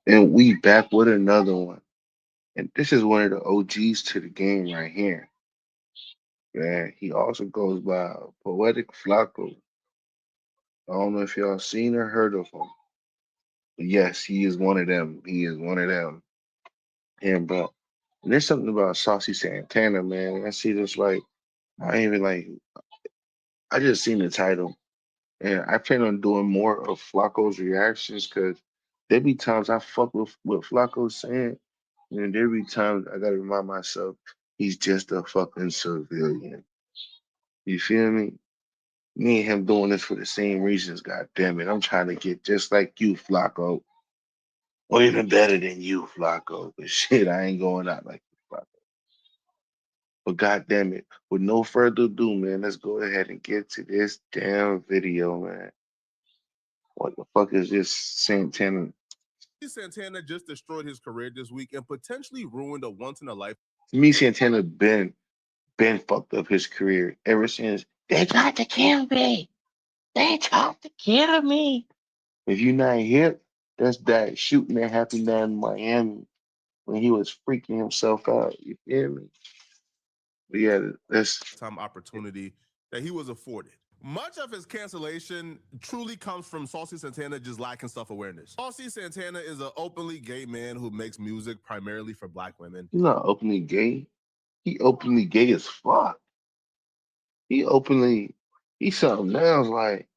And we back with another one. And this is one of the OGs to the game right here. Man, he also goes by Poetic Flacco. I don't know if y'all seen or heard of him. But yes, he is one of them. He is one of them. And bro, and there's something about Saucy Santana, man. I see this like I ain't even like I just seen the title. And I plan on doing more of Flacco's reactions because there be times I fuck with what Flacco's saying, and there be times I gotta remind myself he's just a fucking civilian. You feel me? Me and him doing this for the same reasons. God damn it, I'm trying to get just like you, Flacco, or even better than you, Flacco. But shit, I ain't going out like you, Flacco. But god damn it, with no further ado, man, let's go ahead and get to this damn video, man. What the fuck is this Santana? Santana just destroyed his career this week and potentially ruined a once in a life. To me, Santana been fucked up his career ever since they tried to kill me. They tried to kill me. If you not hip, that's that shooting that happened down in Miami when he was freaking himself out. You feel me? But yeah, that's Time opportunity that he was afforded. Much of his cancellation truly comes from Saucy Santana just lacking self-awareness. Saucy Santana is an openly gay man who makes music primarily for black women. he's not openly gay. He openly gay as fuck. He openly he's something else. Like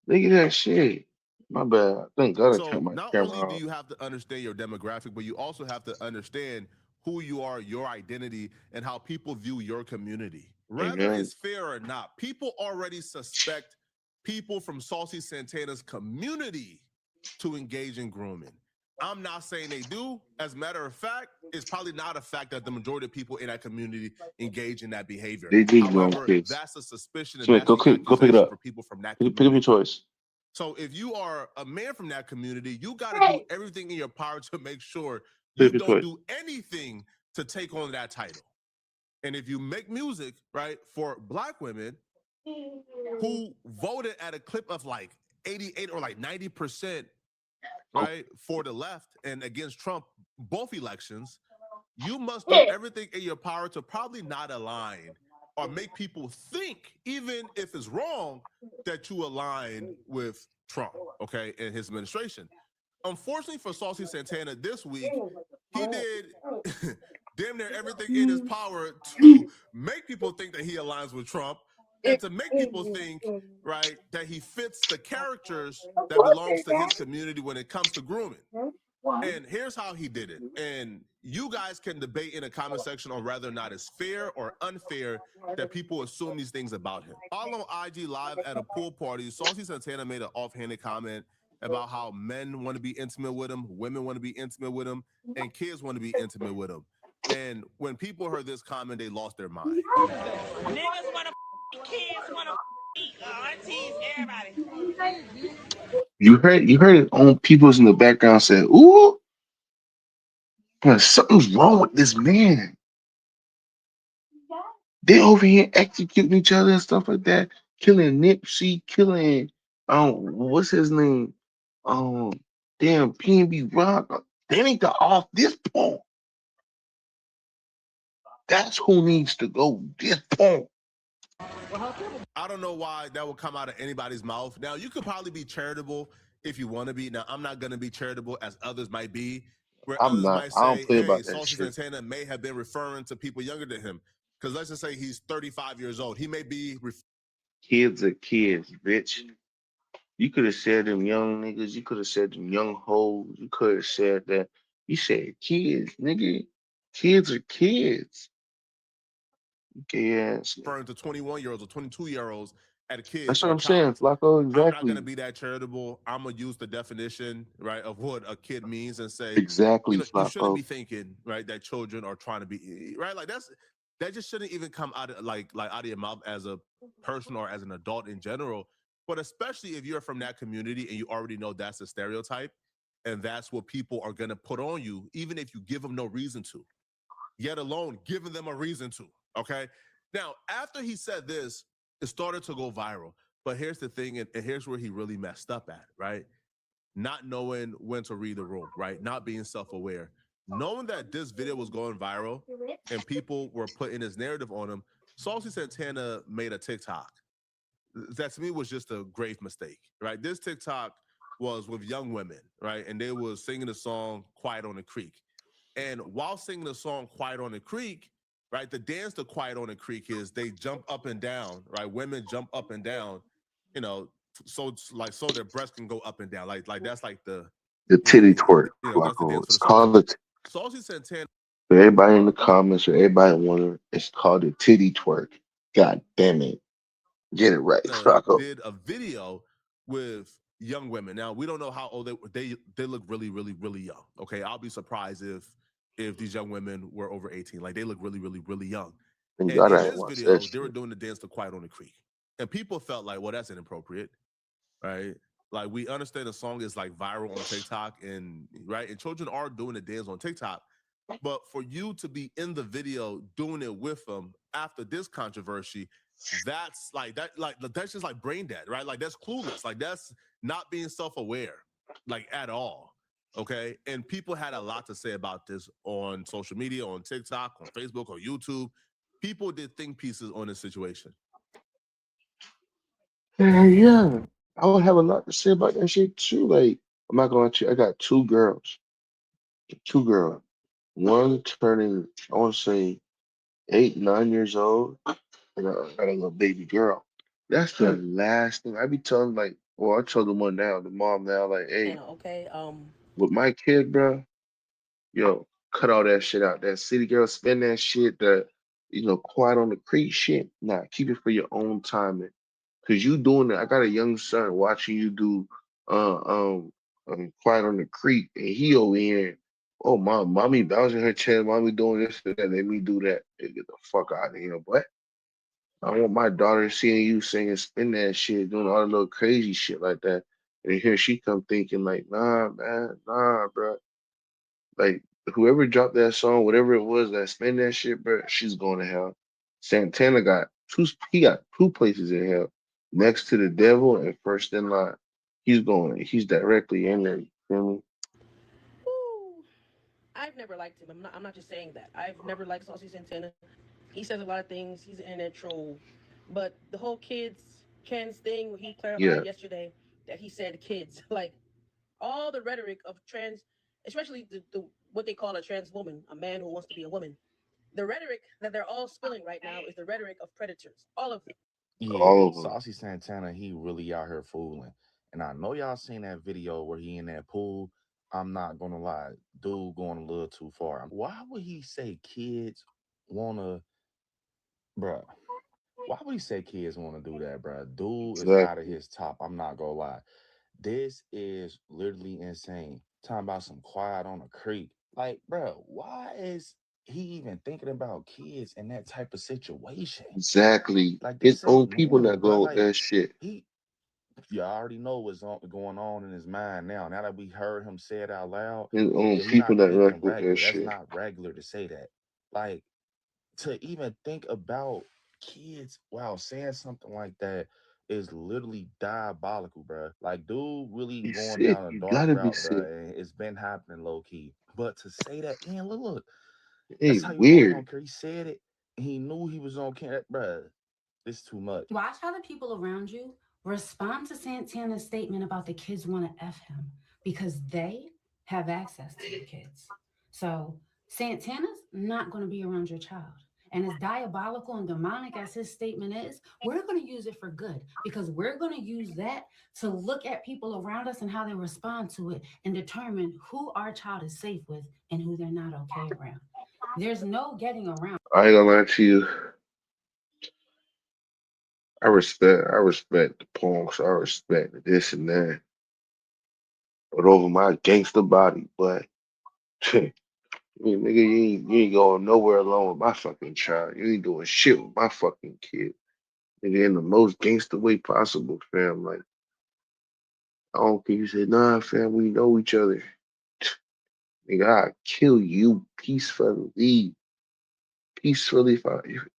look at that shit. My bad. Thank God I turned So my not only camera do off. you have to understand your demographic, but you also have to understand who you are, your identity, and how people view your community. Whether Amen. it's fair or not, people already suspect people from Saucy Santana's community to engage in grooming. I'm not saying they do. As a matter of fact, it's probably not a fact that the majority of people in that community engage in that behavior. They do grown However, kids. that's a suspicion and Smith, that's the go pick it accusation up. for people from that Pick up your community. toys. So if you are a man from that community, you got to do everything in your power to make sure Pick you up your don't toys. do anything to take on that title. And if you make music, right, for black women who voted at a clip of like 88 or like 90%, Go. right, for the left and against Trump, both elections, you must do everything in your power to probably not align or make people think, even if it's wrong, that you align with Trump, okay, and his administration. Unfortunately for Saucy Santana this week, he did damn near everything in his power to make people think that he aligns with Trump and to make people think, right, that he fits the characters that belongs to his community when it comes to grooming. And here's how he did it. And you guys can debate in the comment section on whether or not it's fair or unfair that people assume these things about him. All on IG Live at a pool party, Saucy Santana made an offhanded comment about how men want to be intimate with him, women want to be intimate with him, and kids want to be intimate with him. And when people heard this comment, they lost their mind. Niggas wanna kids wanna aunties, everybody. You heard it on people's in the background say, ooh, but something's wrong with this man. They over here executing each other and stuff like that, killing Nipsey, killing what's his name? Um damn PNB Rock. They need to off this point. That's who needs to go this point. I don't know why that would come out of anybody's mouth. Now, you could probably be charitable if you want to be. Now, I'm not going to be charitable as others might be, where I'm others not. might I don't say, play hey, about that Saucy shit. Santana may have been referring to people younger than him. Because let's just say he's 35 years old. He may be Kids are kids, bitch. You could have said them young niggas. You could have said them young hoes. You could have said that. You said kids, nigga. Kids are kids. Okay, ass. referring to 21-year-olds or 22-year-olds as That's kids what or I'm saying, child. Flacco. I'm not going to Exactly. be that charitable. I'm going to use the definition, right, of what a kid means and say, Exactly, you shouldn't Flacco. be thinking, right, that children are trying to be, right? Like that just shouldn't even come out of like out of your mouth as a person or as an adult in general. But especially if you're from that community and you already know that's a stereotype and that's what people are going to put on you, even if you give them no reason to, yet alone giving them a reason to. Okay. Now, after he said this, it started to go viral. But here's the thing, and here's where he really messed up at, right? not knowing when to read the room, right? Not being self aware. Knowing that this video was going viral and people were putting this narrative on him, Saucy Santana made a TikTok that to me was just a grave mistake, right? This TikTok was with young women, right? And they were singing the song Quiet on the Creek. And while singing the song Quiet on the Creek, right, the dance to Quiet on the Creek is they jump up and down, right? Women jump up and down, you know, so it's like so their breasts can go up and down. Like that's like the The titty twerk, that's the Flacco. dance for It's the song. called the Saucy Santana for everybody in the comments or everybody wondering. It's called the titty twerk. God damn it, get it right, Flacco. did a video with young women. Now we don't know how old they look really young. Okay, I'll be surprised if these young women were over 18. Like they look really young. Thank And God in I ain't this watched that video, they were shit. doing the dance to Quiet on the Creek, and people felt like, well, that's inappropriate, right? Like we understand the song is like viral on TikTok, and right, and children are doing the dance on TikTok. But for you to be in the video doing it with them after this controversy, that's like that, like that's just like brain dead, right? Like that's clueless. Like that's not being self-aware, like at all. Okay. And people had a lot to say about this on social media, on TikTok, on Facebook, or YouTube. People did think pieces on this situation. Yeah, I would have a lot to say about that shit too. Like, I'm not gonna lie to you, I got two girls. One turning, I want to say 8, 9 years old, and I got a little baby girl. That's the last thing I be telling. Like, well, I told the one now, the mom now, like, hey, Okay. with my kid, bro, yo, cut all that shit out. That city girl spend that shit, quiet on the creek shit. Nah, keep it for your own time. Cause you doing it. I got a young son watching you do uh um, quiet on the creek, and he over here. Oh, mommy bouncing her chest, mommy doing this and that. Let me do that. Hey, get the fuck out of here, boy. I want my daughter seeing you singing, spin that shit, doing all the little crazy shit like that. And here she come thinking like, nah, man, nah, bro. Like whoever dropped that song, whatever it was that spin that shit, bro, she's going to hell. Santana got he got two places in hell, next to the devil and first in line. He's directly in there. You feel me? Woo. I've never liked him. I'm not just saying that. I've never liked Saucy Santana. He says a lot of things. He's an internet troll. But the whole kids trans thing, he Yeah, clarified yesterday that he said kids. Like all the rhetoric of trans, especially the what they call a trans woman, a man who wants to be a woman. The rhetoric that they're all spilling right now is the rhetoric of predators. All of them. all Yeah, of them. Saucy Santana, he really out here fooling. And I know y'all seen that video where he in that pool. I'm not gonna lie, dude going a little too far. Why would he say kids wanna, bruh? Why would he say kids wanna do that, bruh? Dude is out of Exactly. his top. I'm not gonna lie. This is literally insane. Talking about some quiet on a creek. Like, bruh, why is he even thinking about kids in that type of situation? Exactly. Like His this own ain't people normal, not bro. going with Like that shit. he, you already know going on in his mind now. Now that we heard him say it out loud, His own yo, he people not not thinking rocking with that regular. That's shit. not regular to say that. Like to even think about kids while saying something like that is literally diabolical, bro. Like, dude, really You going sick. down a You dark gotta be route, bro. sick. And it's been happening low key. But to say that, and look, Hey, that's how you know he weird. don't care. He said it. He knew he was on camera, bro. It's too much. Watch how the people around you respond to Santana's statement about the kids want to F him because they have access to the kids. So Santana's not going to be around your child. And as diabolical and demonic as his statement is, we're going to use it for good because we're going to use that to look at people around us and how they respond to it and determine who our child is safe with and who they're not okay around. There's no getting around. I ain't gonna lie to you. I respect the punks. I respect this and that. But over my gangster body, but nigga, you ain't going nowhere alone with my fucking child. You ain't doing shit with my fucking kid. Nigga, in the most gangster way possible, fam. Like, I don't think you say, nah, fam, we know each other. Nigga, I'll kill you peacefully. Peacefully,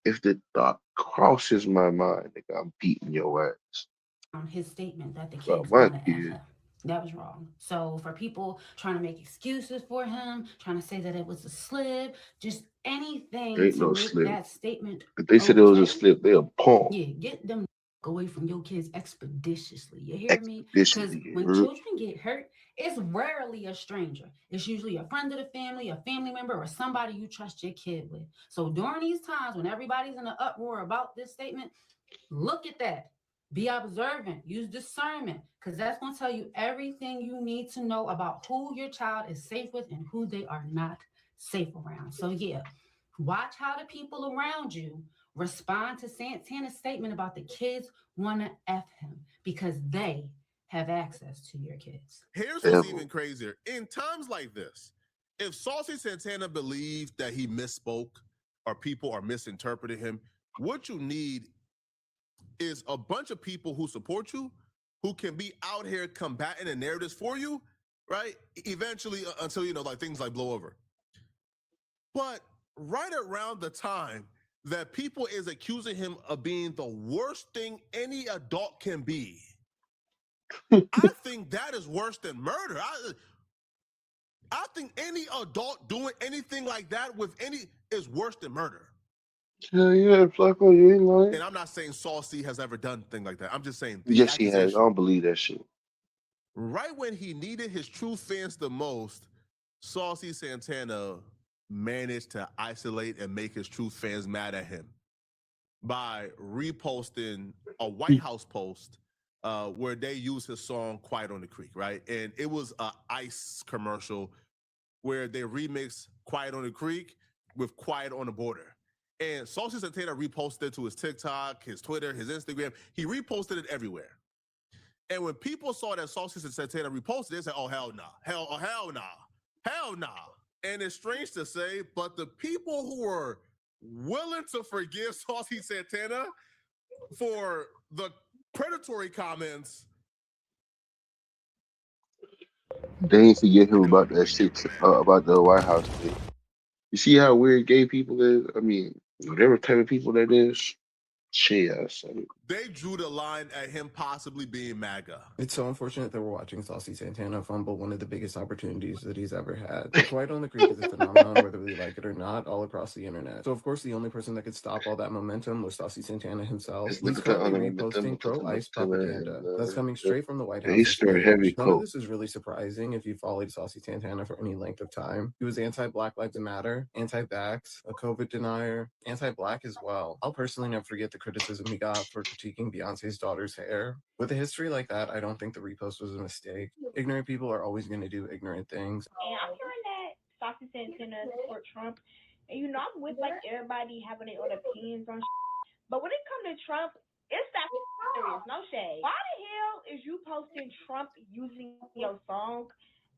if the thought crosses my mind, nigga, I'm beating your ass. His statement that the About kids my want to F kid. him. That was wrong. So for people trying to make excuses for him, trying to say that it was a slip, just anything Ain't to no make slip. that statement If they said it was a okay, slip, they a pawn. yeah, get them away from your kids expeditiously. You hear me? Because Expeditiously, you when heard? children get hurt, it's rarely a stranger. It's usually a friend of the family, a family member, or somebody you trust your kid with. So during these times when everybody's in an uproar about this statement, look at that. Be observant. Use discernment because that's going to tell you everything you need to know about who your child is safe with and who they are not safe around. So, yeah, watch how the people around you respond to Santana's statement about the kids want to F him because they have access to your kids. Here's what's Ever. even crazier. In times like this, if Saucy Santana believed that he misspoke or people are misinterpreting him, what you need is a bunch of people who support you, who can be out here combating the narratives for you, right? Eventually, until like things like blow over. But right around the time that people is accusing him of being the worst thing any adult can be, I think that is worse than murder. I think any adult doing anything like that with any is worse than murder. Hell yeah, Flacco, you ain't lying. And I'm not saying Saucy has ever done thing like that. I'm just saying the Yes, he has. I accusation. don't believe that shit. Right when he needed his true fans the most, Saucy Santana managed to isolate and make his true fans mad at him by reposting a White House post where they used his song "Quiet on the Creek," right? And it was a ICE commercial where they remixed "Quiet on the Creek" with "Quiet on the Border." And Saucy Santana reposted it to his TikTok, his Twitter, his Instagram. He reposted it everywhere. And when people saw that Saucy Santana reposted, they said, "Oh hell no, hell no, hell no." And it's strange to say, but the people who were willing to forgive Saucy Santana for the predatory comments, They ain't forget him about that shit, about the White House thing. You see how weird gay people is? I mean, whatever type of people that is, shit, I say. they drew the line at him possibly being MAGA. It's so unfortunate that we're watching Saucy Santana fumble one of the biggest opportunities that he's ever had. But Quiet on the Creek is a phenomenon, whether we like it or not, all across the internet. So, of course, the only person that could stop all that momentum was Saucy Santana himself. It's He's look at currently all the them, reposting pro-ICE propaganda that's coming straight from the White He House's stir page. heavy None of coat. this is really surprising if you followed Saucy Santana for any length of time. He was anti-Black Lives Matter, anti-vax, a COVID denier, anti-Black as well. I'll personally never forget the criticism he got for critiquing Beyonce's daughter's hair. With a history like that, I don't think the repost was a mistake. Ignorant people are always going to do ignorant things. And I'm hearing that Saucy Santana support Trump. And I'm with like everybody having their own opinions on but when it comes to Trump, it's that serious, no shade. Why the hell is you posting Trump using your song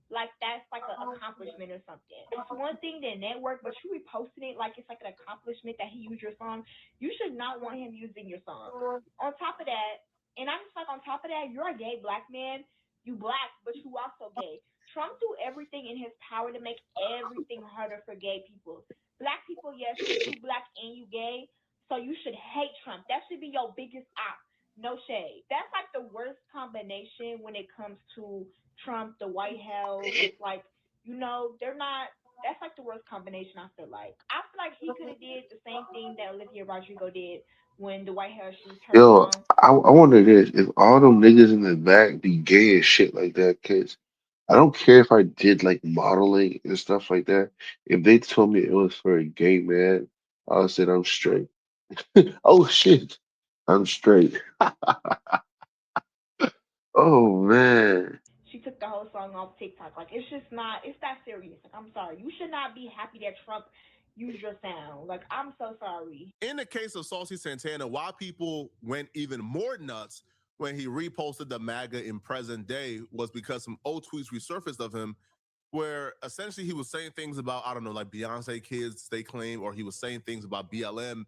like that's like an accomplishment or something? It's one thing to network, but you reposting it like it's like an accomplishment that he used your song. You should not want him using your song. On top of that, and I'm just like, on top of that, you're a gay black man. You black, but you also gay. Trump do everything in his power to make everything harder for gay people. Black people, yes, you black and you gay, so you should hate Trump. That should be your biggest op. No shade. That's like the worst combination when it comes to Trump, the White House. Like, they're not. That's like the worst combination. I feel like. I feel like he could have did the same thing that Olivia Rodrigo did when the White House used her Yo, song. I wonder this, if all them niggas in the back be gay as shit like that, cause I don't care if I did like modeling and stuff like that. If they told me it was for a gay man, I would say I'm straight. Oh shit, I'm straight. Oh man. She took the whole song off TikTok. Like, it's just not. It's that serious. Like, I'm sorry. You should not be happy that Trump used your sound. Like, I'm so sorry. In the case of Saucy Santana, why people went even more nuts when he reposted the MAGA in present day was because some old tweets resurfaced of him where essentially he was saying things about, I don't know, like Beyonce kids, they claim, or he was saying things about BLM,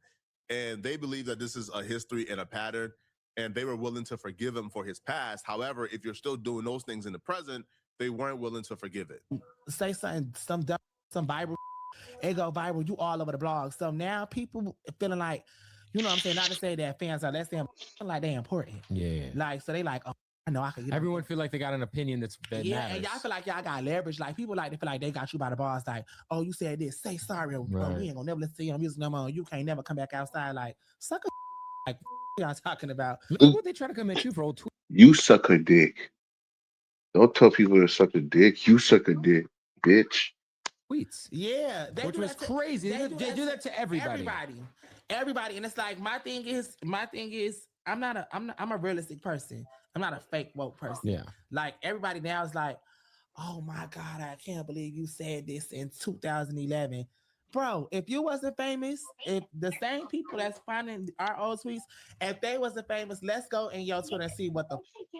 and they believe that this is a history and a pattern, and they were willing to forgive him for his past. However, if you're still doing those things in the present, they weren't willing to forgive it. Say something, some viral, it go viral. You all over the blog. So now people feeling like, you know what I'm saying? Not to say that fans are less than like they important. Yeah. Like, so they like, oh, I know I could get Everyone feel like they got an opinion that matters. and y'all feel like y'all got leverage. Like people like they feel like they got you by the balls. Like, oh, you said this, say sorry, or we ain't gonna never listen to your music no more. You can't never come back outside. Like, suck a like y'all talking about. Look at what they try to come at you for old tweets. You suck a dick. Don't tell people to suck a dick. You suck a dick, bitch. Yeah, which was crazy. They do that to everybody. Everybody, and it's like my thing is, I'm a realistic person. I'm not a fake woke person. Yeah. Like everybody now is like, oh my God, I can't believe you said this in 2011. Bro, if you wasn't famous, if the same people that's finding our old tweets, if they wasn't famous, let's go in your Twitter and see what the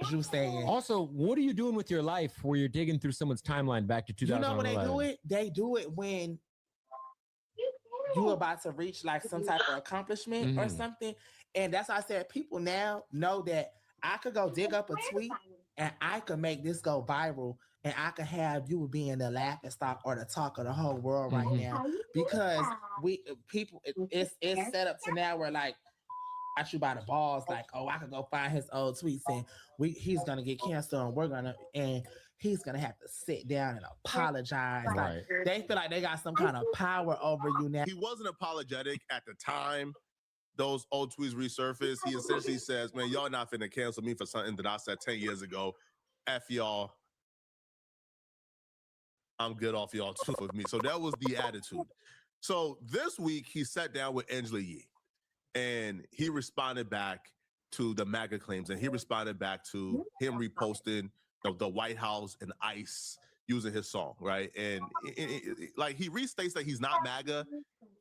you saying. Also, what are you doing with your life where you're digging through someone's timeline back to 2011? You know when they do it? They do it when you about to reach like some type of accomplishment or something. And that's why I said people now know that I could go dig up a tweet and I could make this go viral, and I could have you being the laughing stock or the talk of the whole world right now, because it's set up to now where like got you by the balls, like, oh, I could go find his old tweets and he's gonna get canceled and he's gonna have to sit down and apologize. Like they feel like they got some kind of power over you now. He wasn't apologetic at the time those old tweets resurfaced. He essentially says, man, y'all not finna cancel me for something that I said 10 years ago. F y'all. I'm good off y'all too with me. So that was the attitude. So this week he sat down with Angela Yee and he responded back to the MAGA claims, and he responded back to him reposting the White House and ICE using his song, right? And like he restates that he's not MAGA.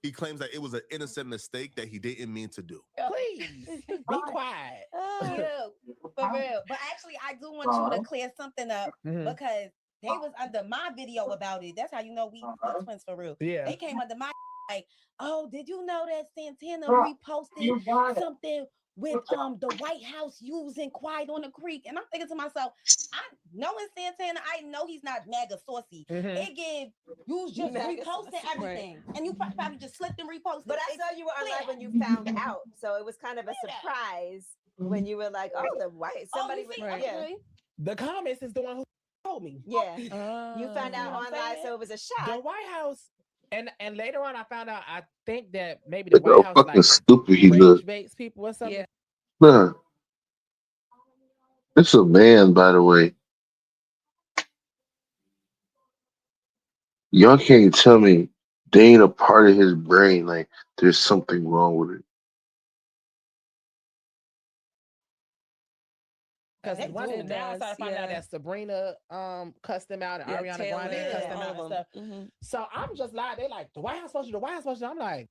He claims that it was an innocent mistake that he didn't mean to do. Please be quiet. Yeah, for real. But actually, I do want you to clear something up because they was under my video about it. That's how you know we twins for real. Yeah. They came under my like, oh, did you know that Santana reposted something with the White House using Quiet on the Creek? And I'm thinking to myself, I knowing Santana, I know he's not mega saucy. It gave you just reposting everything, and you probably just slipped and reposted. But I saw you were on live when you found out, so it was kind of a surprise when you were like, "Oh, the white somebody was yeah." The comments is the one who told me. Yeah, you found out on live, so it was a shock. The White House. And later on, I found out. I think that maybe the White House fucking like stupid he look. baits people or something. Nah, it's a man, by the way. Y'all can't tell me they ain't a part of his brain. Like there's something wrong with it. Because now I started finding out that Sabrina cussed him out and Ariana Grande cussed him out and stuff. So I'm just like, they like the White House supposed to. The White House supposed to. I'm like,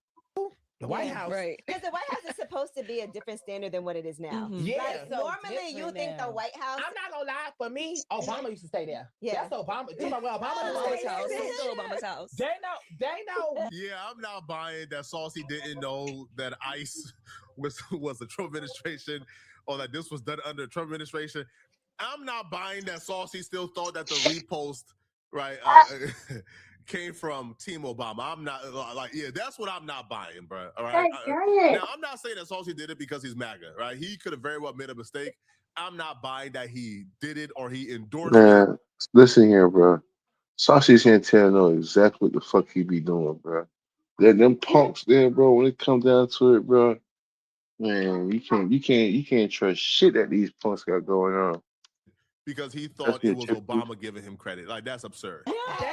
the White House, right? Because the White House is supposed to be a different standard than what it is now. Yeah, like, normally you think the White House. I'm not gonna lie. For me, Obama used to stay there. Yeah, that's Obama. Obama's house. Obama's house. They know. Yeah, I'm not buying that Saucy didn't know that ICE was the Trump administration, or that this was done under the Trump administration. I'm not buying that Saucy still thought that the repost, right, came from Team Obama. I'm not that's what I'm not buying, bro. All right. Now, I'm not saying that Saucy did it because he's MAGA, right? He could have very well made a mistake. I'm not buying that he did it or he endorsed it. Man, listen here, bro. Saucy Santana know exactly what the fuck he be doing, bro. Them punks there, bro. When it comes down to it, bro, man, you can't trust shit that these punks got going on. Because he thought it was Obama giving him credit. Like, that's absurd. They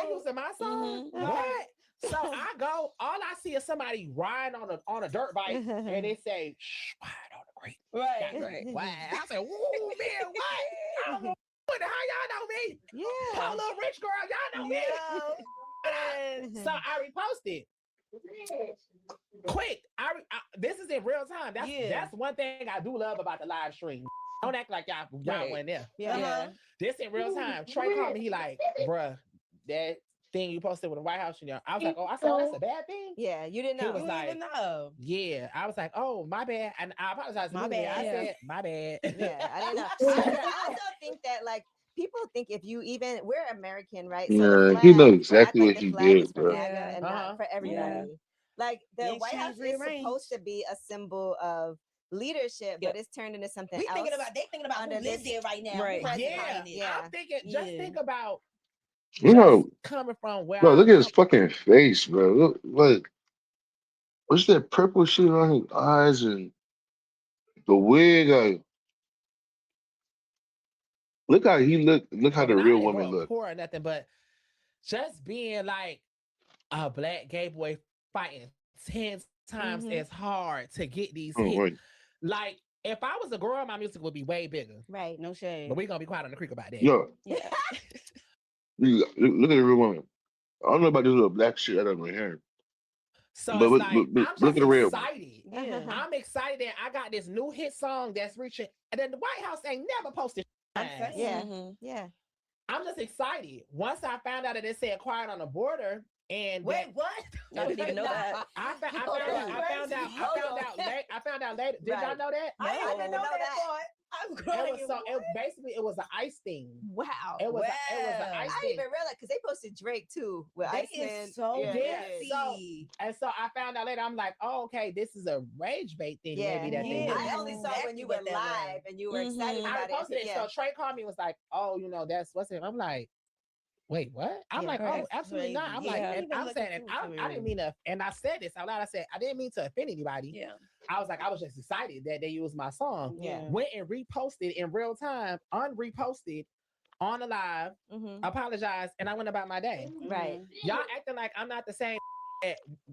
using my song? What? So I go, all I see is somebody riding on a dirt bike, and they say, "Shh, ride on the creek." Right. Wow. I said, "Whoa, man, what? I don't know how y'all know me. Yeah, I'm a little rich girl. Y'all know me." So I reposted. Quick. This is in real time. That's one thing I do love about the live stream. Don't act like y'all went there. Yeah. This in real time. Trey called me. He like, bruh, that thing you posted with the White House, I was like, oh, I said, that's a bad thing. Yeah, you didn't know. He was like, yeah. I was like, oh, my bad. And I apologize. My bad. I said, my bad. Yeah, I didn't know. I also think that like people think if you even we're American, right? Yeah, so he know exactly what he did, for bro. MAGA and not for everybody. Like the White House is supposed to be a symbol of leadership, but it's turned into something We else. they thinking about who lives there right now. Right. Who president Yeah. is. I'm thinking, just think about No, coming from where no, I look at his come. fucking face, bro. Look, what's that purple shit on his eyes and the wig? Look how he look. Look how But the I real didn't woman grow up look. poor or nothing, but just being like a black gay boy fighting 10 times as hard to get these Oh, hits. right. Like, if I was a girl, my music would be way bigger. Right. No shade. But we're going to be quiet on the creek about that. Yo, Yeah. look at the real woman. I don't know about this little black shit out of my hair, So but it's like, I'm look just at the real one. excited. Yeah. I'm excited that I got this new hit song that's reaching, and then the White House ain't never posted. Yeah. Yeah. I'm just excited. Once I found out that it said quiet on the border, and Wait, what? I didn't even know that. I found out later. Did y'all know that? I didn't know that part. I'm crying. It was an ice thing. Wow. It was an ice I thing. didn't even realize because they posted Drake too with They Iceman. is so messy. So I found out later. I'm like, oh, okay, this is a rage bait thing. Yeah, Maybe that they I only saw when you were live and you were excited about I posted it. So Trey called me and was like, oh, that's what's it. I'm like, wait, what? I'm like, oh, absolutely not. I'm like, and I'm saying, I didn't mean to, and I said this out loud. I said, I didn't mean to offend anybody. Yeah. I was like, I was just excited that they used my song. Yeah. Went and reposted in real time, unreposted on the live, apologized, and I went about my day. Right. Y'all acting like I'm not the same.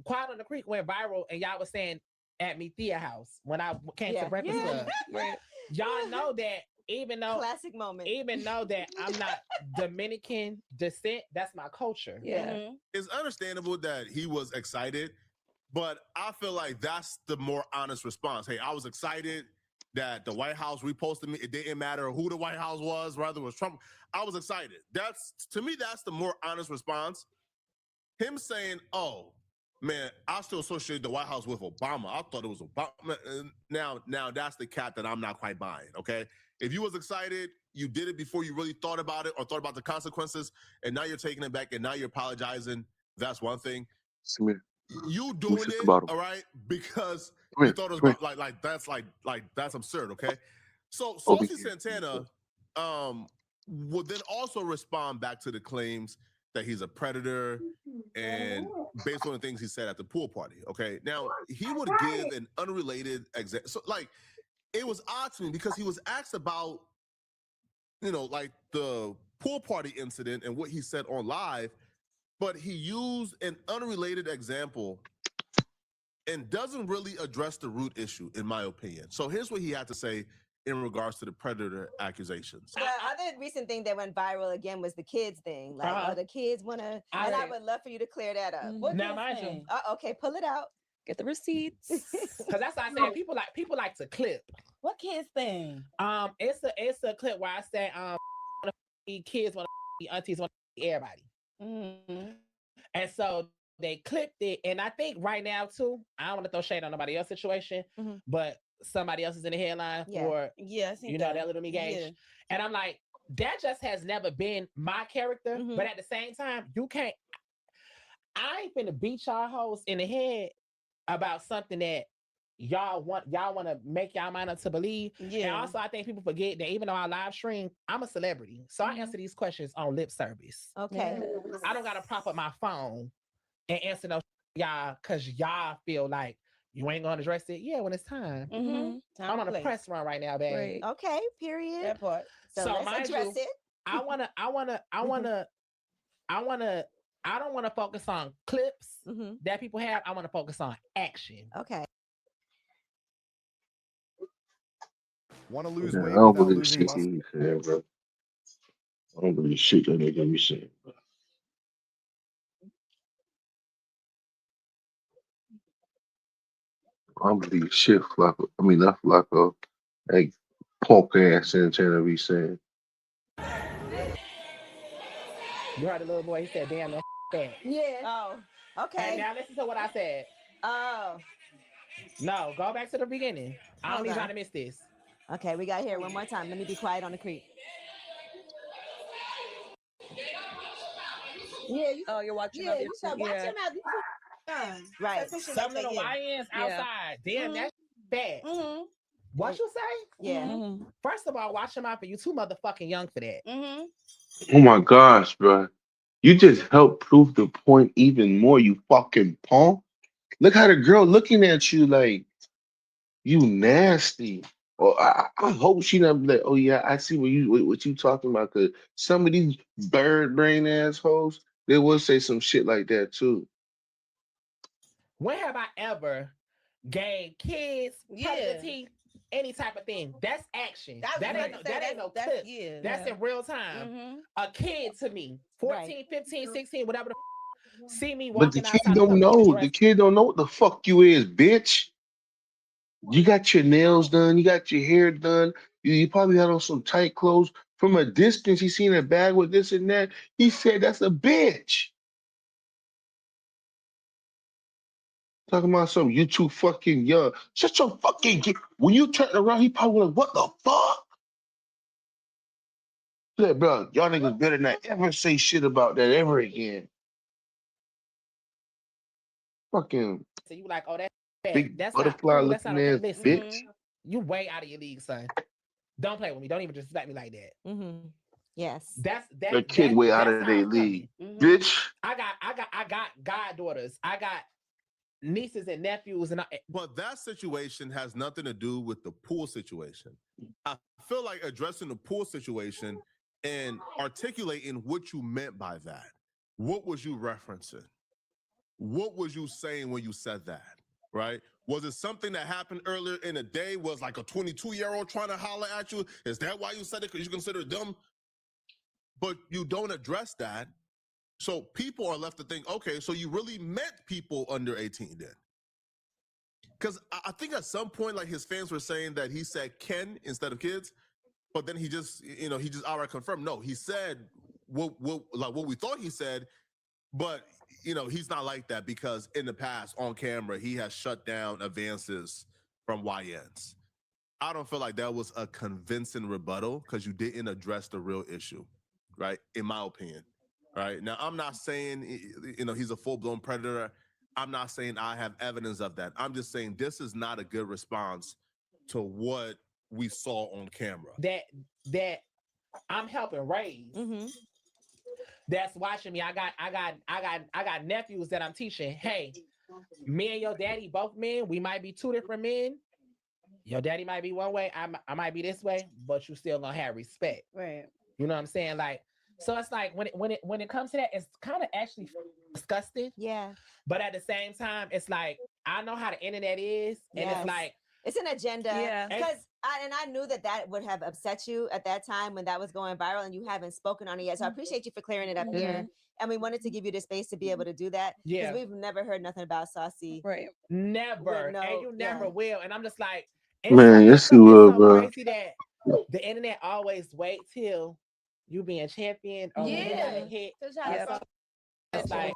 Quiet on the Creek went viral, and y'all was saying at me Thea House when I came to Breakfast Club. Right. Y'all know that even though classic moment, even though that I'm not Dominican descent, that's my culture. Yeah. It's understandable that he was excited, but I feel like that's the more honest response. Hey, I was excited that the White House reposted me. It didn't matter who the White House was, whether it was Trump. I was excited. That's, to me, that's the more honest response. Him saying, oh, man, I still associate the White House with Obama. I thought it was Obama. Now that's the cat that I'm not quite buying, okay? If you was excited, you did it before you really thought about it or thought about the consequences, and now you're taking it back and now you're apologizing. That's one thing. You doing it, all right, because you thought it was that's absurd, okay? So Saucy Santana would then also respond back to the claims that he's a predator and based on the things he said at the pool party, okay? Now, he would give an unrelated example. So, like, it was odd to me because he was asked about, like the pool party incident and what he said on live, but he used an unrelated example and doesn't really address the root issue, in my opinion. So here's what he had to say in regards to the predator accusations. The other recent thing that went viral again was the kids thing. Like, the kids want to, and I would love for you to clear that up. What now, mind you, okay, pull it out. Get the receipts. Because that's what I said. People like to clip. What kids thing? It's a clip where I said kids want to aunties want to everybody. And so they clipped it, and I think right now too, I don't want to throw shade on nobody else's situation, but somebody else is in the headline for that little me gauge. Yeah. And I'm like, that just has never been my character. But at the same time, you can't. I ain't finna beat y'all hoes in the head about something that y'all want to make y'all mind up to believe. Yeah. And also, I think people forget that even though I live stream, I'm a celebrity, so I answer these questions on lip service. Okay. I don't gotta prop up my phone and answer no y'all because y'all feel like you ain't gonna address it. Yeah, when it's time. I'm on a press run right now, babe. Right. Okay, period. That part. So let's address it. I don't want to focus on clips that people have. I want to focus on action. Okay. Want to lose weight I don't without believe losing shit muscle? he said, bro. I don't believe shit that nigga be saying, bro. I don't believe shit Flacco. I mean, not Flacco. Like, punk ass Santana be saying. You heard the little boy, he said, damn, that fat. Yeah. Oh, okay. And now listen to what I said. Oh. No, go back to the beginning. I don't need y'all to miss this. Okay, we got to hear it one more time. Let me be quiet on the creek. Yeah, you're watching. Yeah, you should watch him out. Right. Some little YNs outside. Damn, that's bad. What you say? Yeah. Mm-hmm. First of all, watch your mouth. You too motherfucking young for that. Mm-hmm. Oh my gosh, bro. You just helped prove the point even more, you fucking punk. Look how the girl looking at you like you nasty. Or I hope she not be like, oh yeah, I see what you talking about. Cause some of these bird brain assholes, they will say some shit like that too. When have I ever gave kids, touching Yeah. the teeth, any type of thing? That's action. That was That about ain't to no, say that ain't no that's clip. yeah. That's in real time. Mm-hmm. A kid to me, Right. 14, 15, 16, whatever the see me But the walking kid outside a don't couple of know. The dress. kid don't know what the fuck you is, bitch. You got your nails done. You got your hair done. You probably had on some tight clothes. From a distance, he seen a bag with this and that. He said, "That's a bitch." Talking about something. You too fucking young. Shut your fucking. When you turn around, he probably like, "What the fuck?" Said, bro, y'all niggas better not ever say shit about that ever again. Fucking So you like, oh, that's bad. big That's not butterfly cool. That's looking not okay. ass Listen, bitch. Mm-hmm. you way out of your league, son. Don't play with me. Don't even disrespect me like that. Mm-hmm. Yes. The kid way out That's of how their I'm league. coming. Mm-hmm. Bitch. I got goddaughters. I got nieces and nephews, and But that situation has nothing to do with the pool situation. I feel like addressing the pool situation and articulating what you meant by that. What was you referencing? What was you saying when you said that? Right? Was it something that happened earlier in the day? Was like a 22-year-old trying to holler at you? Is that why you said it? Because you consider them? But you don't address that. So people are left to think, okay, so you really meant people under 18 then. Because I think at some point, like his fans were saying that he said Ken instead of kids, but then he just outright confirmed. No, he said what we thought he said, but he's not like that because in the past on camera he has shut down advances from YNs. I don't feel like that was a convincing rebuttal because you didn't address the real issue, right? In my opinion, right? Now, I'm not saying, he's a full-blown predator. I'm not saying I have evidence of that. I'm just saying this is not a good response to what we saw on camera. that I'm helping raise. Mm-hmm. That's watching me. I got nephews that I'm teaching. Hey, me and your daddy, both men, we might be two different men. Your daddy might be one way, I might be this way, but you still gonna have respect. Right. You know what I'm saying? Like, so it's like when it comes to that, it's kind of actually disgusting. Yeah. But at the same time, it's like I know how the internet is, and Yes. it's like It's an agenda. Yeah. Because I knew that would have upset you at that time when that was going viral and you haven't spoken on it yet. So I appreciate you for clearing it up here. And we wanted to give you the space to be able to do that. Because Yeah. we've never heard nothing about Saucy. Right. never, With no- and you never yeah. will. And I'm just like, Man, yes you it's will, so bro. crazy that the internet always wait till you being champion or when you got a Yeah. hit. To try Or to something. It's like,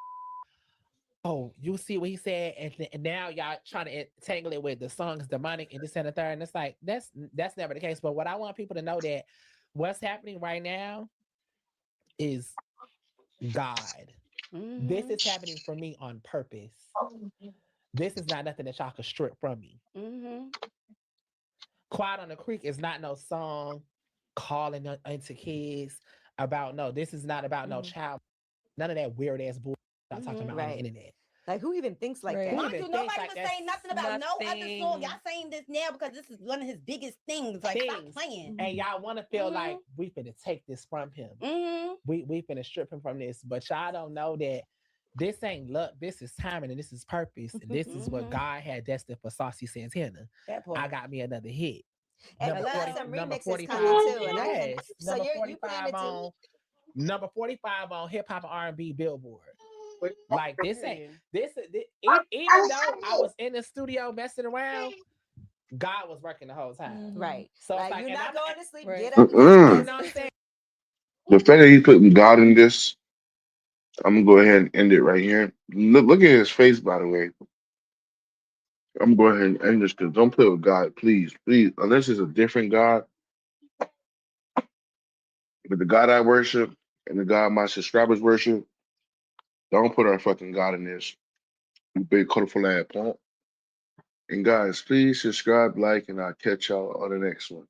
oh, you see what he said, and now y'all trying to tangle it with the song is demonic and this and the third. And it's like that's never the case. But what I want people to know that what's happening right now is God. This is happening for me on purpose. This is not nothing that y'all can strip from me. Mm-hmm. Quiet on the Creek is not no song calling into kids about no. This is not about no child. None of that weird ass bull y'all talking about on the Right. internet. Like, who even thinks like Right. that? Mind you, Thinks nobody like was that's saying nothing about no other nothing. song. Y'all saying this now because this is one of his biggest things. Like, stop Things. playing. And y'all want to feel like we finna take this from him. Mm-hmm. We finna strip him from this. But y'all don't know that this ain't luck. This is timing and this is purpose. And this is what God had destined for Saucy Santana. That part. I got me another hit. And Number you got 40, some number remixes 45. coming too. And Yes. so Number you plan 45 to on number 45 on hip hop and R&B Billboard. Like this ain't even though I was in the studio messing around, God was working the whole time. right. So Like, it's like, you're and not I'm going to sleep. Right. Get up and you Mm-mm. know what I'm saying? The fact that he putting God in this, I'm gonna go ahead and end it right here. Look at his face, by the way. I'm gonna go ahead and end this because don't play with God, please, please. Unless it's a different God, but the God I worship and the God my subscribers worship, don't put our fucking God in this. You big colorful ass punk. And guys, please subscribe, like, and I'll catch y'all on the next one.